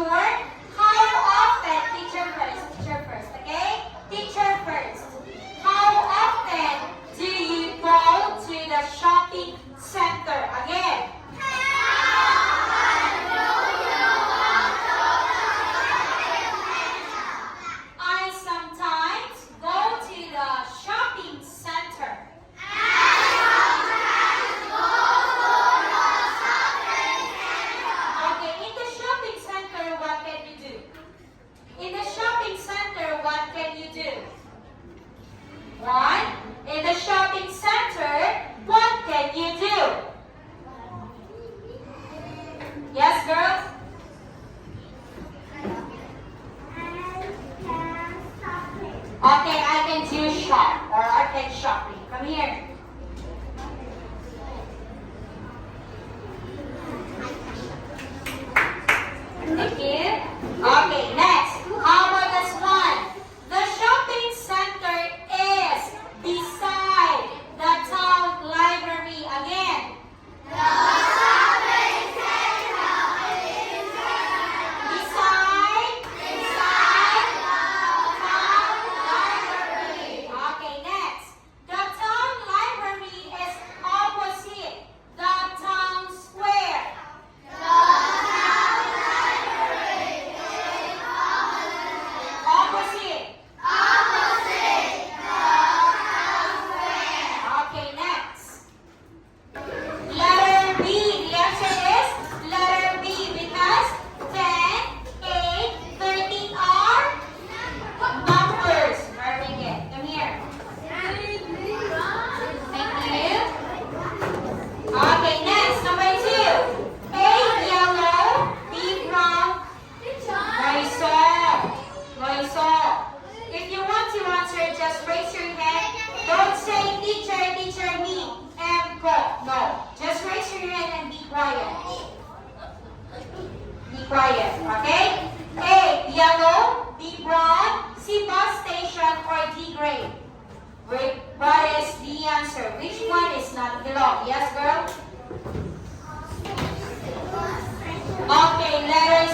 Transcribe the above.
Sure? How often? Teacher first, okay? Teacher first. How often do you go to the shopping center? Again. I sometimes go to the shopping center. Okay, in the shopping center, what can you do? In the shopping center, what can you do? One, in the shopping center, what can you do? Yes, girls? Okay, I can do shop or I can shopping. Come here. Thank you. Okay, next. How about this one? The shopping center is beside the town library. Again. Beside town library. Okay, next. The town library is opposite the town square. Opposite. Okay, next. Letter B. The answer is letter B because 10, 8, 13 are numbers. Very good. Come here. Thank you. Okay, next. Number 2. A, yellow. B, brown. Marisol. If you want to answer, just raise your hand. Don't say teacher, me, and go. No. Just raise your hand and be quiet. Be quiet, okay? A, yellow. B, brown. C, bus station. Or D, gray. What is the answer? Which one is not belong? Yes, girl? Okay, letter